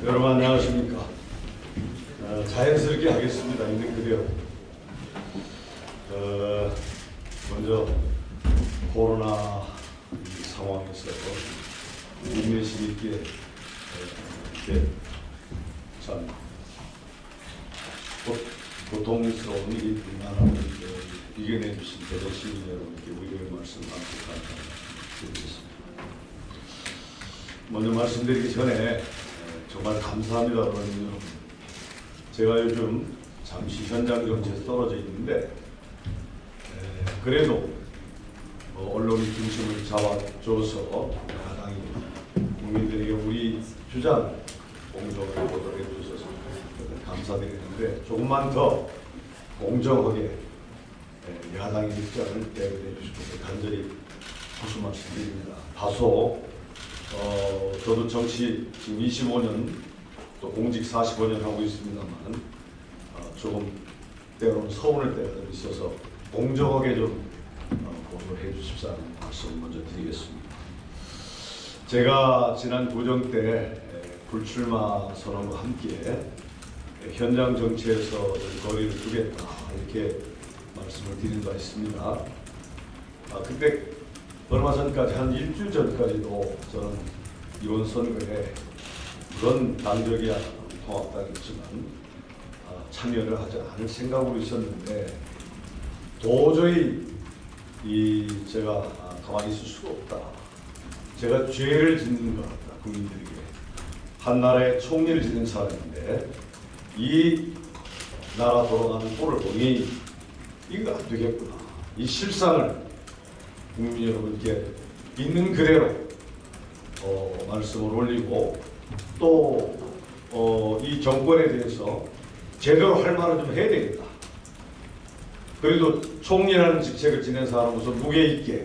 여러분 안녕하십니까. 자연스럽게 하겠습니다. 있는 그대로. 먼저 코로나 상황에서 인내심 있게 이렇게 참 고통스러운 일이 많은 이겨내 주신 대전 시민 여러분께 우리의 말씀 드리겠습니다. 먼저 말씀드리기 전에 정말 감사합니다. 그러면 제가 요즘 잠시 현장 정치에서 떨어져 있는데 그래도 언론이 중심을 잡아줘서 야당이 국민들에게 우리 주장 공정하게 보도해 주셔서 감사드리는데 조금만 더 공정하게 야당의 입장을 대변해 주시고 간절히 무슨 말씀드립니다. 다소 저도 정치 지금 25년 또 공직 45년 하고 있습니다만 조금 때로는 서운할 때가 좀 있어서 공정하게 좀 보도해 주십사는 말씀 먼저 드리겠습니다. 제가 지난 구정 때 불출마 선언과 함께 현장 정치에서 거리를 두겠다 이렇게 말씀을 드린 바 있습니다. 그때 얼마 전까지 한 일주일 전까지도 저는 이번 선거에 물론 당적이야 통합당이지만 참여를 하지 않을 생각으로 있었는데 도저히 제가 가만히 있을 수가 없다. 제가 죄를 짓는 것 같다. 국민들에게 한 나라의 총리를 지낸 사람인데 이 나라 돌아가는 꼴을 보니 이거 안 되겠구나. 이 실상을 국민 여러분께 있는 그대로 말씀을 올리고 또 이 정권에 대해서 제대로 할 말을 좀 해야 되겠다. 그래도 총리라는 직책을 지낸 사람으로서 무게 있게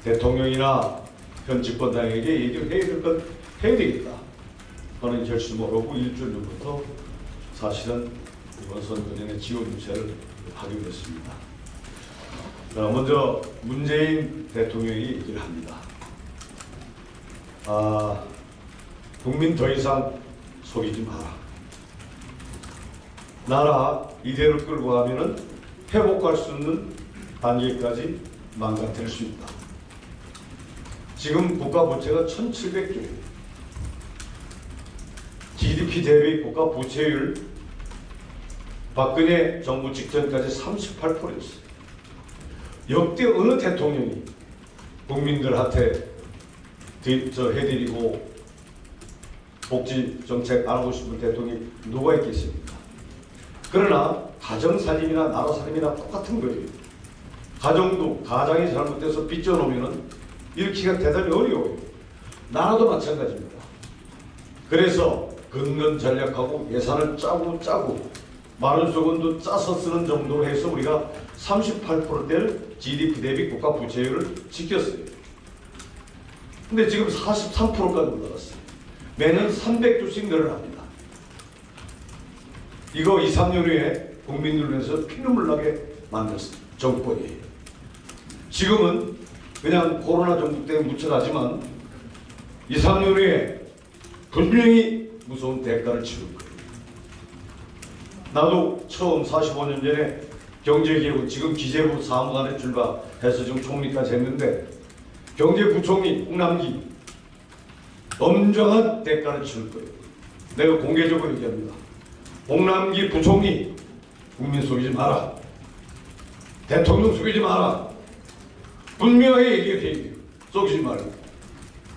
대통령이나 현 집권당에게 얘기를 해야 될 건 해야 되겠다 하는 결심을 하고 일주일 전부터 사실은 이번 선거 전에 지원 유세를 하기로 했습니다. 먼저 문재인 대통령이 얘기를 합니다. 국민 더 이상 속이지 마라. 나라 이대로 끌고 가면은 회복할 수 있는 단계까지 망가뜨릴 수 있다. 지금 국가 부채가 1,700조예요. GDP 대비 국가 부채율 박근혜 정부 직전까지 38%였어요. 역대 어느 대통령이 국민들한테 해드리고 복지 정책 안 하고 싶은 대통령이 누가 있겠습니까? 그러나 가정살림이나 나라살림이나 똑같은 거예요. 가정도 가장이 잘못돼서 빚져놓으면 일으키기가 대단히 어려워요. 나라도 마찬가지입니다. 그래서 근근 전략하고 예산을 짜고 마른 소금도 짜서 쓰는 정도로 해서 우리가 38%대를 GDP 대비 국가 부채율을 지켰어요. 근데 지금 43%까지 올라갔어요. 매년 300조씩 늘어납니다. 이거 2, 3년 후에 국민들을 위해서 피눈물 나게 만들었어요. 정권이에요. 지금은 그냥 코로나 정부 때문에 묻혀가지만 2, 3년 후에 분명히 무서운 대가를 치를 거예요. 나도 처음 45년 전에 경제개혁 지금 기재부 사무관에 출마해서 지금 총리까지 했는데 경제부총리 홍남기 엄정한 대가를 치를 거예요. 내가 공개적으로 얘기합니다. 홍남기 부총리 국민 속이지 마라. 대통령 속이지 마라. 분명하게 얘기해야 돼요. 속이지 말고.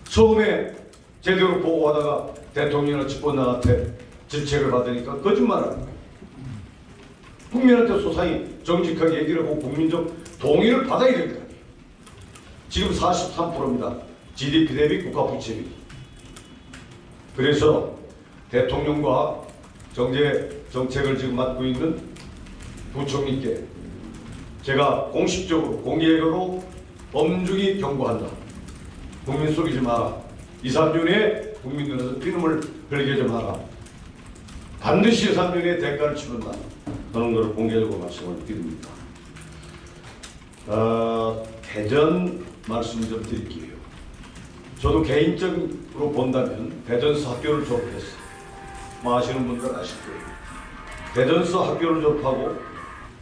처음에 제대로 보고하다가 대통령이나 집권당한테 질책을 받으니까 거짓말하는 거예요. 국민한테 소상히 정직하게 얘기를 하고 국민적 동의를 받아야 될 거 아니에요. 지금 43%입니다. GDP 대비 국가 부채비. 그래서 대통령과 정책을 지금 맡고 있는 부총리께 제가 공식적으로 공개적으로 엄중히 경고한다. 국민 속이지 마라. 2, 3년에 국민들에서 피눈물 흘리게 하지 마라. 반드시 3년의 대가를 치른다 하는 것을 공개적으로 말씀을 드립니다. 대전 말씀 좀 드릴게요. 저도 개인적으로 본다면 대전에서 학교를 졸업했어요. 아시는 분들 아실 거예요. 대전서 학교를 졸업하고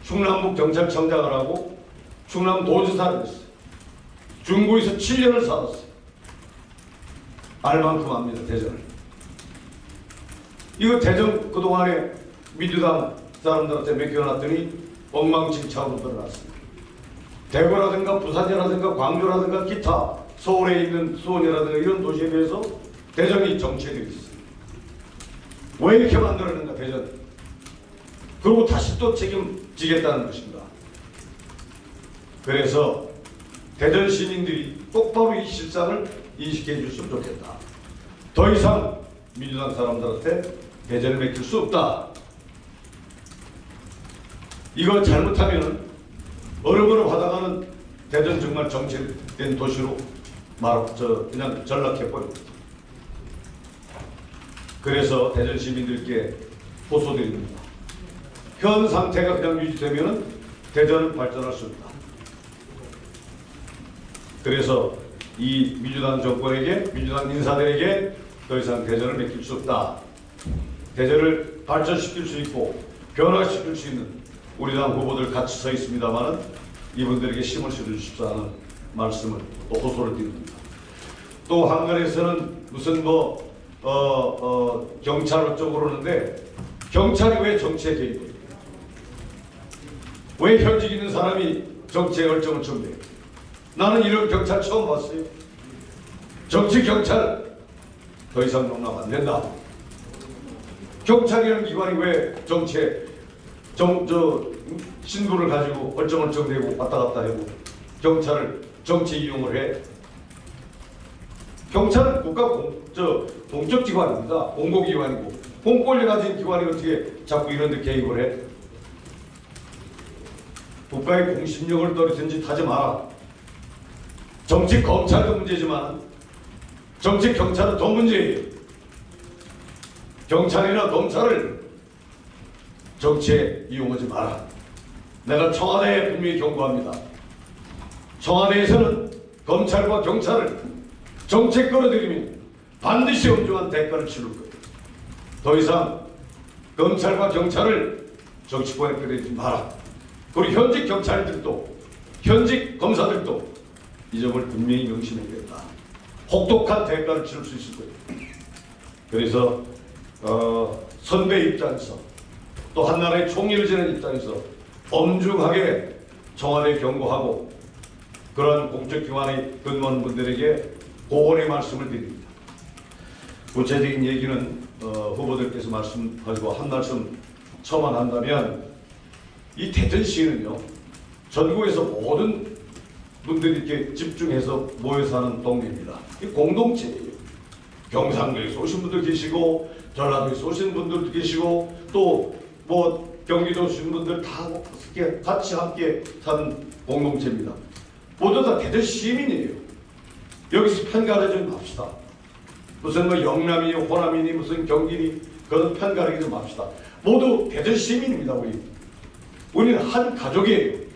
충남북 경찰청장을 하고 충남도지사를 했어요. 중구에서 7년을 살았어요. 알 만큼 압니다, 대전을. 이거 대전 그동안에 민주당 사람들한테 맡겨놨더니 엉망진창으로 드러났습니다. 대구라든가 부산이라든가 광주라든가 기타 서울에 있는 수원이라든가 이런 도시에 비해서 대전이 정체되어 있습니다. 왜 이렇게 만들었는가, 대전? 그리고 다시 또 책임지겠다는 것인가? 그래서 대전 시민들이 똑바로 이 실상을 인식해 줬으면 좋겠다. 더 이상 민주당 사람들한테 대전을 맡길 수 없다. 이거 잘못하면 얼음으로 하다가는 대전 정말 정체된 도시로 그냥 전락해버립니다. 그래서 대전 시민들께 호소드립니다. 현 상태가 그냥 유지되면 대전은 발전할 수 없다. 그래서 이 민주당 정권에게, 민주당 인사들에게 더 이상 대전을 맡길 수 없다. 대전을 발전시킬 수 있고 변화시킬 수 있는 우리 당 후보들 같이 서 있습니다만은 이분들에게 힘을 실어주십사 하는 말씀을 또 호소를 드립니다. 또 한간에서는 무슨 경찰 어쩌고 그러는데 경찰이 왜 정치에 개입해요? 왜 현직 있는 사람이 정치에 결정을 청대요? 나는 이런 경찰 처음 봤어요. 정치 경찰 더 이상 용납 안 된다. 경찰이라는 기관이 왜 정치에 신분을 가지고 얼쩡얼쩡대고 왔다 갔다 하고 경찰을 정치 이용을 해? 경찰은 국가 공적 기관입니다. 공공기관이고 공권력 가진 기관이 어떻게 자꾸 이런 데 개입을 해? 국가의 공신력을 떨어뜨린 짓 하지 마라. 정치 검찰도 문제지만 정치 경찰은 더 문제예요. 경찰이나 검찰을 정치에 이용하지 마라. 내가 청와대에 분명히 경고합니다. 청와대에서는 검찰과 경찰을 정책 끌어들이면 반드시 엄중한 대가를 치를 거예요. 더 이상 검찰과 경찰을 정치권에 끌어들이지 마라. 그리고 현직 경찰들도 현직 검사들도 이 점을 분명히 명심해야겠다. 혹독한 대가를 치를 수 있을 거예요. 그래서 선배 입장에서 또 한나라의 총리를 지는 입장에서 엄중하게 청와대에 경고하고 그러한 공적기관의 근무하는 분들에게 고언의 말씀을 드립니다. 구체적인 얘기는 후보들께서 말씀하시고 한 말씀 첨언 한다면 이 대전시는요 전국에서 모든 분들이 이렇게 집중해서 모여 사는 동네입니다. 이 공동체예요. 경상도에서 오신 분들 계시고 전라도에서 오신 분들도 계시고 또 경기도 오신 분들 다 같이 함께 사는 공동체입니다. 모두 다 대전 시민이에요. 여기서 편 가르지 맙시다. 무슨 영남이니 호남이니 무슨 경기니 그런 편 가르기 좀 맙시다. 모두 대전 시민입니다. 우리는 한 가족이에요.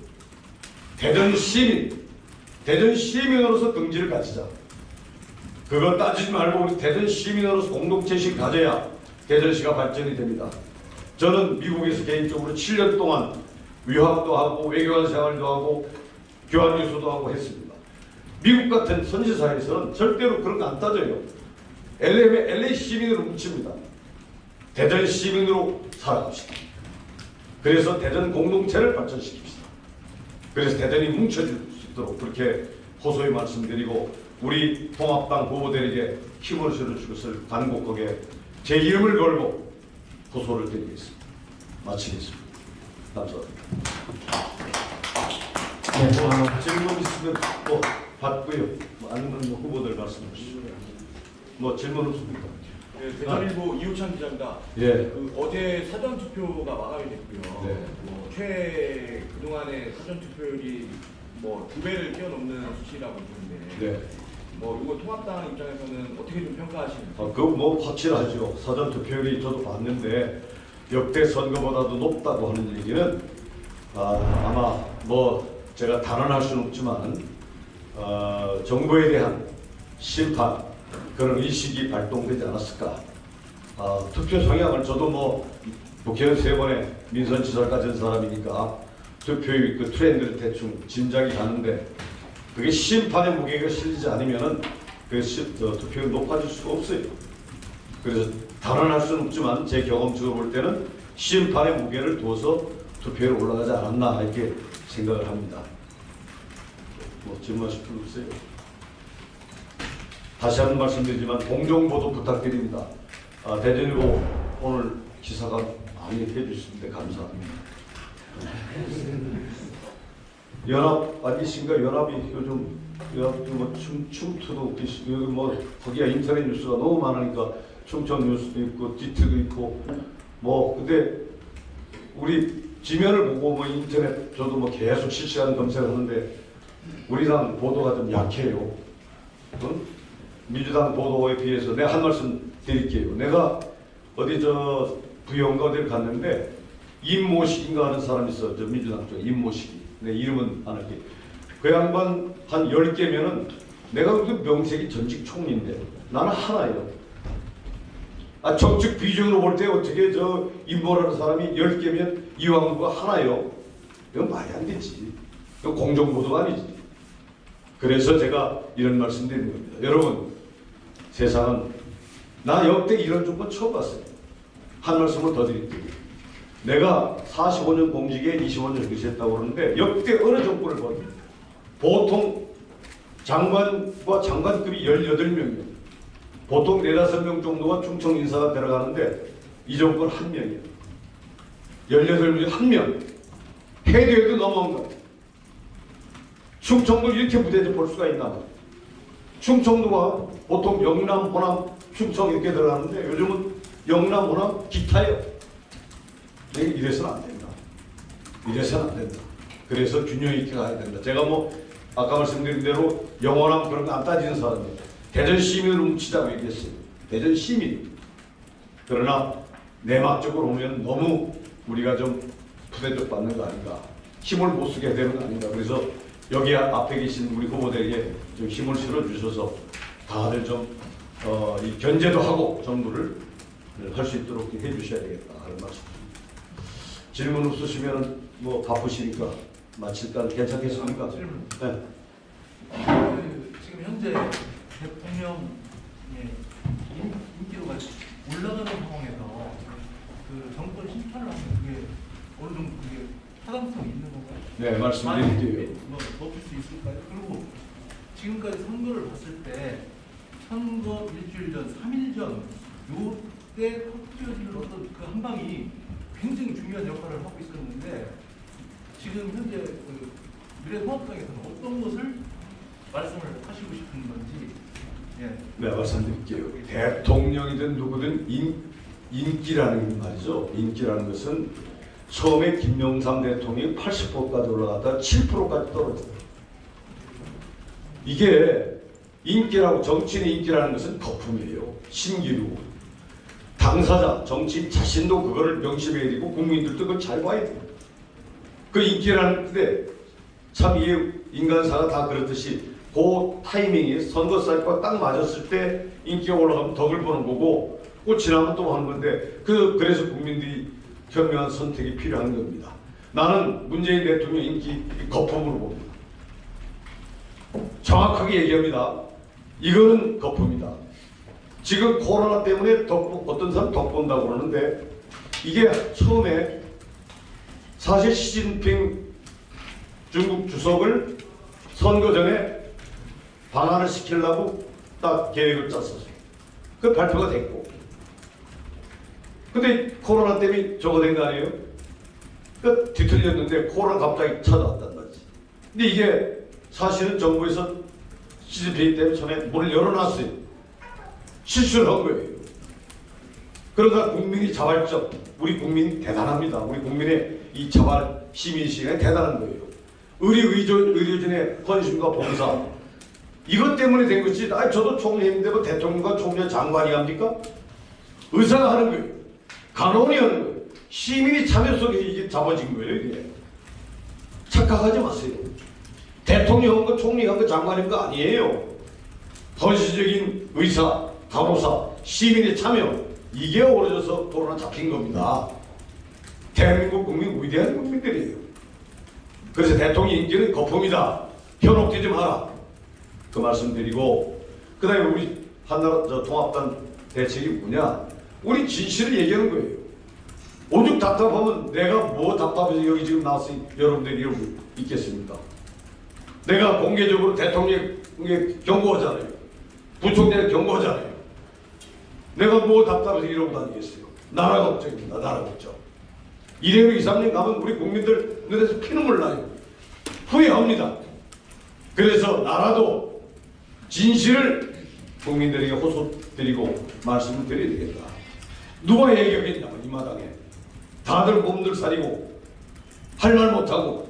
대전 시민, 대전 시민으로서 긍지를 가지자. 그거 따지지 말고 우리 대전 시민으로서 공동체식 가져야 대전시가 발전이 됩니다. 저는 미국에서 개인적으로 7년 동안 유학도 하고 외교관 생활도 하고 교환교수도 하고 했습니다. 미국 같은 선진사회에서는 절대로 그런 거 안 따져요. LA 시민으로 뭉칩니다. 대전 시민으로 살아갑시다. 그래서 대전 공동체를 발전시킵시다. 그래서 대전이 뭉쳐질 수 있도록 그렇게 호소의 말씀드리고 우리 통합당 후보들에게 힘을 실어줄 것을 간곡하게 제 이름을 걸고 호소를 드리겠습니다. 마치겠습니다. 감사합니다. 네, 질문 있으면 받고요. 아니면 후보들 말씀하시죠. 질문 없습니까? 네, 대전일보 이호찬 기자입니다. 예. 어제 사전 투표가 마감이 됐고요. 네. 그동안의 사전 투표율이 2배를 뛰어넘는 수치라고 보는데. 네. 이거 통합당 입장에서는 어떻게 좀 평가하시는지? 그거 확실하죠. 사전 투표율이 저도 봤는데 역대 선거보다도 높다고 하는 얘기는 아마 제가 단언할 수는 없지만 정부에 대한 심판 그런 의식이 발동되지 않았을까 투표 성향을 저도 뭐 국회의원 3번의 민선지사를 가진 사람이니까 투표의 그 트렌드를 대충 짐작이 가는데 그게 심판의 무게가 실리지 않으면은 투표가 높아질 수가 없어요. 그래서 단언할 수는 없지만 제 경험적으로 볼 때는 심판의 무게를 두어서 투표에 올라가지 않았나 이렇게 생각을 합니다. 뭐 질문하실 필요 없어요. 다시 한번 말씀드리지만 공정보도 부탁드립니다. 대전일보 오늘 기사가 많이 해주시는데 감사합니다. 연합 아니신가? 연합이 요즘 뭐 춤투도 여기 뭐 거기가 인터넷 뉴스가 너무 많으니까 충청 뉴스도 있고 디트도 있고 뭐 근데 우리 지면을 보고 뭐 인터넷 저도 뭐 계속 실시간 검색하는데 우리 당 보도가 좀 약해요. 응? 민주당 보도에 비해서 내가 한 말씀 드릴게요. 내가 어디 저 부영가 어디를 갔는데 임모식인가 하는 사람이 있어. 저 민주당 쪽에 임모식이. 내 이름은 안 할게. 그 양반 한 10개면은 내가 그 명색이 전직 총리인데 나는 하나예요. 정책 비중으로 볼 때 어떻게 저 임모라는 사람이 10개면 이왕구가 하나요? 이건 말이 안 되지. 이건 공정보도가 아니지. 그래서 제가 이런 말씀 드리는 겁니다. 여러분, 세상은 나 역대 이런 정권 처음 봤어요. 한 말씀을 더 드릴게요. 내가 45년 공직에 25년 정치했다고 그러는데 역대 어느 정권을 봐도 보통 장관과 장관급이 18명이에요. 보통 4-5명 정도가 충청 인사가 들어가는데 이 정권 1명이에요. 18명이 1명. 해도 해도 넘어온 거예요. 충청도 이렇게 무대에서 볼 수가 있나 봐요. 충청도가 보통 영남, 호남, 충청 이렇게 들어가는데 요즘은 영남, 호남, 기타예요. 이래서는 안 된다. 이래서는 안 된다. 그래서 균형 있게 가야 된다. 제가 뭐 아까 말씀드린 대로 영원함 그런 거 안 따지는 사람이에요. 대전 시민을 훔치자고 얘기했어요. 대전 시민. 그러나 내막적으로 보면 너무 우리가 좀 부대접 받는 거 아닌가. 힘을 못 쓰게 되는 거 아닌가. 그래서 여기 앞에 계신 우리 후보들에게 좀 힘을 실어주셔서 다들 좀 이 견제도 하고 정부를 할 수 있도록 해주셔야 되겠다 하는 말씀입니다. 질문 없으시면 뭐 바쁘시니까 마칠까 괜찮겠습니까? 질문. 네. 지금 현재 대통령의 인기도가 올라가는 상황에서 그 정권 심판을 하면 그게 어느 정도 그게 타당성이 있는 건가요? 네, 말씀드릴게요. 뭐 높일 수 있을까요? 그리고 지금까지 선거를 봤을 때 선거 일주일 전, 3일 전 요때 터뜨려지는 어떤 그 한 방이 굉장히 중요한 역할을 하고 있었는데 지금 현재 그 미래통합당에서는 어떤 것을 말씀을 하시고 싶은 건지. 예. 네, 말씀드릴게요. 대통령이든 누구든 인기라는 말이죠. 인기라는 것은 처음에 김영삼 대통령이 80%까지 올라갔다가 7%까지 떨어졌어요. 이게 인기라고, 정치인의 인기라는 것은 거품이에요. 신기루. 당사자, 정치인 자신도 그거를 명심해야 되고 국민들도 그걸 잘 봐야 돼요. 그 인기라는 데 참 이 인간사가 다 그렇듯이 그 타이밍이 선거 사이클과 딱 맞았을 때 인기가 올라가면 덕을 보는 거고 꽃이 나면 또 하는 건데 그래서 국민들이 현명한 선택이 필요한 겁니다. 나는 문재인 대통령 인기 거품으로 봅니다. 정확하게 얘기합니다. 이거는 거품이다. 지금 코로나 때문에 어떤 사람 덕본다고 그러는데 이게 처음에 사실 시진핑 중국 주석을 선거 전에 방한을 시키려고 딱 계획을 짰었어요. 그 발표가 됐고. 근데 코로나 때문에 저거 된 거 아니에요? 그 뒤틀렸는데 코로나 갑자기 찾아왔단 말이지. 근데 이게 사실은 정부에서 시진핑 때문에 처음에 문을 열어놨어요. 실수를 한 거예요. 그러다 국민이 자발적, 우리 국민이 대단합니다. 우리 국민의 이 자발 시민시간이 대단한 거예요. 의료진의 헌신과 봉사. 이것 때문에 된 것이, 저도 총리인데 뭐 대통령과 총리 장관이 합니까? 의사가 하는 거예요. 간호원이 하는 거예요. 시민이 참여 속에 이게 잡아진 거예요, 이게. 착각하지 마세요. 대통령과 총리가 장관인 거 아니에요. 헌신적인 의사, 간호사, 시민의 참여, 이게 오래져서 코로나 잡힌 겁니다. 대한민국 국민 위대한 국민들이에요. 그래서 대통령 임기는 거품이다. 현혹되지 마라. 그 말씀드리고, 그 다음에 우리 한나라 통합당 대책이 뭐냐? 우리 진실을 얘기하는 거예요. 오죽 답답하면 내가 뭐 답답해서 여기 지금 나와서 여러분들이 이러고 있겠습니까? 내가 공개적으로 대통령에게 경고하잖아요. 부총리에 경고하잖아요. 내가 뭐 답답해서 이러고 다니겠어요. 나라 걱정입니다. 나라 걱정. 이래로 2, 3년 가면 우리 국민들 눈에서 피눈물 나요. 후회합니다. 그래서 나라도 진실을 국민들에게 호소드리고 말씀을 드려야 되겠다. 누가 얘기하겠냐면 이 마당에 다들 몸들 사리고 할 말 못하고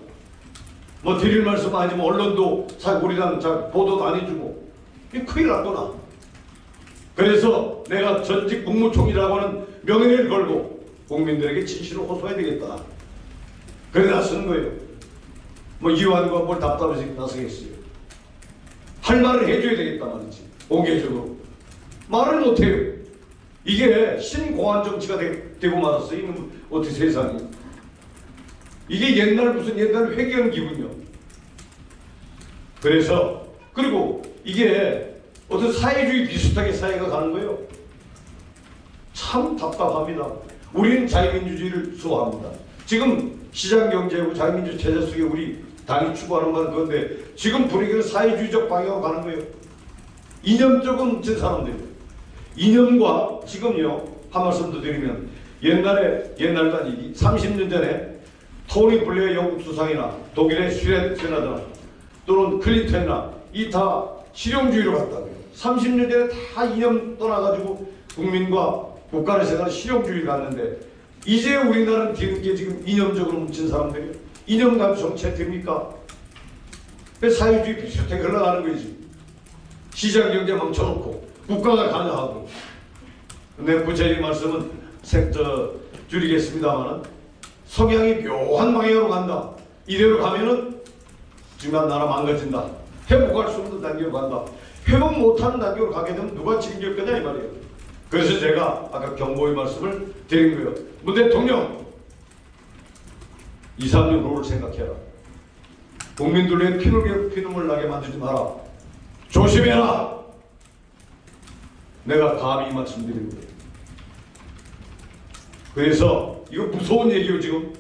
뭐 드릴 말씀 아니면 언론도 우리랑 보도도 안 해주고 이게 큰일 났구나. 그래서 내가 전직 국무총리라고 하는 명예를 걸고 국민들에게 진실을 호소해야 되겠다. 그래 나서는 거예요. 뭐 이완과 뭘 답답해서 나서겠어요. 할 말을 해줘야 되겠다 말이지. 공개적으로 말을 못해요. 이게 신공안 정치가 되고 말았어요. 이놈 어떻게 세상이. 이게 옛날 무슨 옛날 회귀한 기분이요. 그래서 그리고 이게 어떤 사회주의 비슷하게 사회가 가는 거예요. 참 답답합니다. 우리는 자유민주주의를 수호합니다. 지금 시장경제고 자유민주 체제 속에 우리 당이 추구하는 건 그건데 지금 분위기는 사회주의적 방향으로 가는 거예요. 이념적으로 뭉친 사람들. 이념과 지금요 한 말씀 더 드리면 옛날도 아니기 30년 전에 토니 블레어 영국 수상이나 독일의 세나더나 또는 클린턴이나 이 다 실용주의로 갔다고요. 30년 전에 다 이념 떠나가지고 국민과 국가를 생각하는 실용주의를 갔는데 이제 우리나라는 뒤늦게 지금 이념적으로 뭉친 사람들이에요. 이념 가지고 정책 됩니까? 사회주의 비슷하게 흘러가는 거지. 시장 경제 멈춰놓고 국가가 관여하고. 근데 구체적인 말씀은 줄이겠습니다만은 성향이 묘한 방향으로 간다. 이대로 가면은 지금 나라 망가진다. 회복할 수 없는 단계로 간다. 회복 못하는 단계로 가게 되면 누가 책임질 거냐 이 말이에요. 그래서 제가 아까 경고의 말씀을 드린 거예요. 문 대통령 2, 3년 후를 생각해라. 국민들의 피눈물 나게 만들지 마라. 조심해라. 내가 감히 말씀드린 거예요. 그래서 이거 무서운 얘기예요 지금.